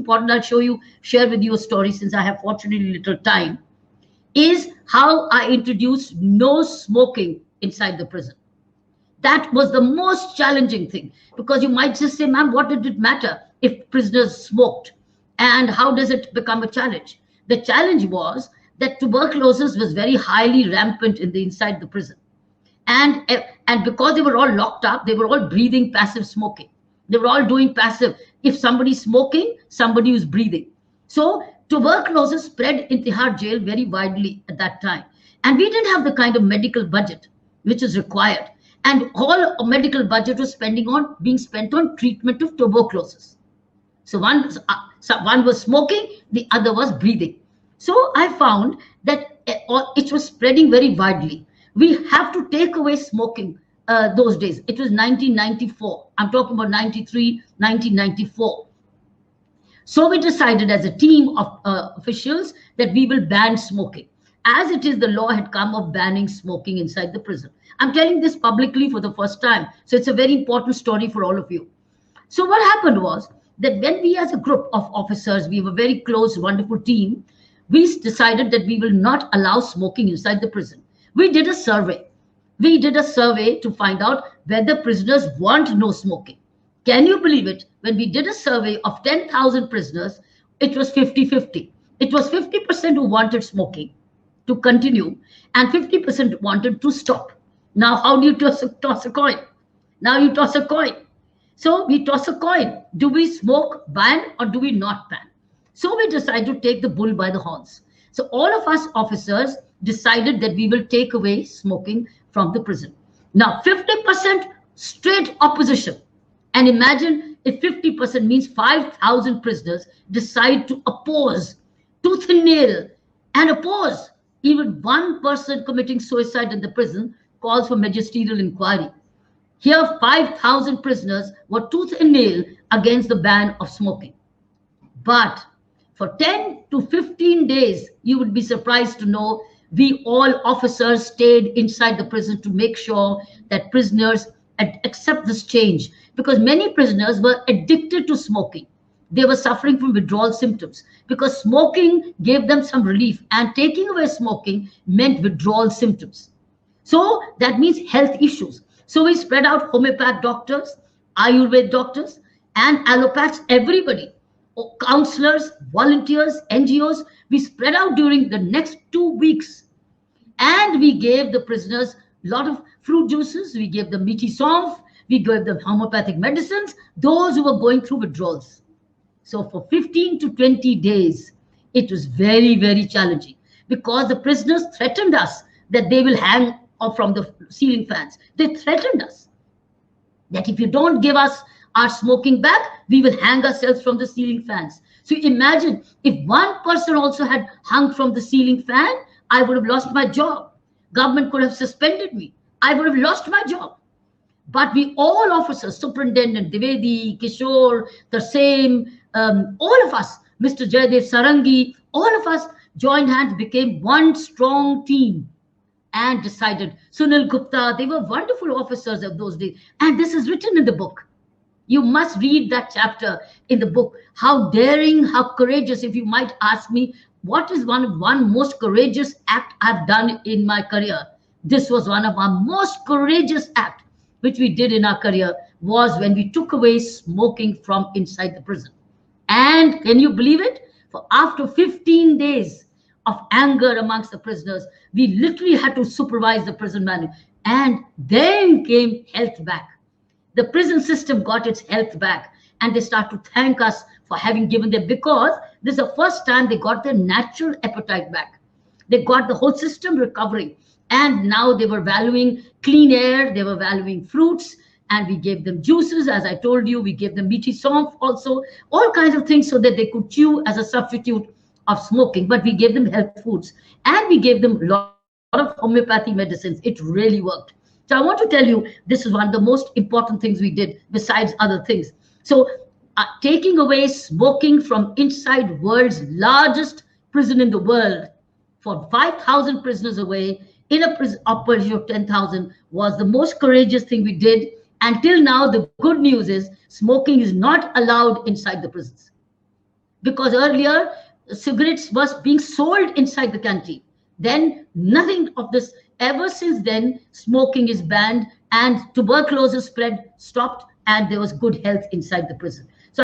important, I'll share with you a story since I have fortunately little time, is how I introduced no smoking inside the prison. That was the most challenging thing, because you might just say, ma'am, what did it matter if prisoners smoked? And how does it become a challenge? The challenge was that tuberculosis was very highly rampant in the inside the prison. And because they were all locked up, they were all breathing passive smoking. They were all doing passive. If somebody's smoking, somebody was breathing. So tuberculosis spread in Tihar jail very widely at that time. And we didn't have the kind of medical budget which is required. And all medical budget was being spent on treatment of tuberculosis. So one was smoking, the other was breathing. So I found that it was spreading very widely. We have to take away smoking those days. It was 1994. I'm talking about 93, 1994. So we decided as a team of officials that we will ban smoking. As it is, the law had come of banning smoking inside the prison. I'm telling this publicly for the first time. So it's a very important story for all of you. So what happened was that when we as a group of officers, we were a very close, wonderful team, we decided that we will not allow smoking inside the prison. We did a survey. We did a survey to find out whether prisoners want no smoking. Can you believe it? When we did a survey of 10,000 prisoners, it was 50-50. It was 50% who wanted smoking to continue and 50% wanted to stop. Now, how do you toss a coin? Now you toss a coin. So we toss a coin. Do we smoke, ban, or do we not ban? So we decided to take the bull by the horns. So all of us officers decided that we will take away smoking from the prison. Now, 50% straight opposition. And imagine if 50% means 5,000 prisoners decide to oppose, tooth and nail, and oppose. Even one person committing suicide in the prison calls for magisterial inquiry. Here, 5,000 prisoners were tooth and nail against the ban of smoking. But for 10 to 15 days, you would be surprised to know, we all officers stayed inside the prison to make sure that prisoners accept this change, because many prisoners were addicted to smoking. They were suffering from withdrawal symptoms because smoking gave them some relief, and taking away smoking meant withdrawal symptoms. So that means health issues. So we spread out homeopath doctors, Ayurveda doctors, and allopaths, everybody, counselors, volunteers, NGOs. We spread out during the next 2 weeks. And we gave the prisoners a lot of fruit juices. We gave them meaty sonf. We gave them homeopathic medicines, those who were going through withdrawals. So for 15 to 20 days, it was very, very challenging, because the prisoners threatened us that they will hang off from the ceiling fans. They threatened us that if you don't give us our smoking back, we will hang ourselves from the ceiling fans. So imagine if one person also had hung from the ceiling fan, I would have lost my job. Government could have suspended me. I would have lost my job. But we all officers, Superintendent Dwivedi, Kishore, Tarsem, all of us, Mr. Jaydev Sarangi, all of us joined hands, became one strong team and decided. Sunil Gupta, they were wonderful officers of those days. And this is written in the book. You must read that chapter in the book. How daring, how courageous. If you might ask me, what is one most courageous act I've done in my career? This was one of our most courageous acts, which we did in our career, was when we took away smoking from inside the prison. And can you believe it? For after 15 days of anger amongst the prisoners, we literally had to supervise the prison manual. And then came health back. The prison system got its health back, and they start to thank us for having given them, because this is the first time they got their natural appetite back. They got the whole system recovering. And now they were valuing clean air, they were valuing fruits, and we gave them juices. As I told you, we gave them meaty sonf also, all kinds of things so that they could chew as a substitute of smoking. But we gave them health foods, and we gave them a lot of homeopathy medicines. It really worked. So I want to tell you, this is one of the most important things we did, besides other things. So taking away smoking from inside world's largest prison in the world, for 5,000 prisoners away, in a prison operation of 10,000, was the most courageous thing we did. Until now, the good news is smoking is not allowed inside the prisons. because earlier cigarettes was being sold inside the canteen. Then nothing of this. Ever since then, smoking is banned and tuberculosis spread stopped, and there was good health inside the prison.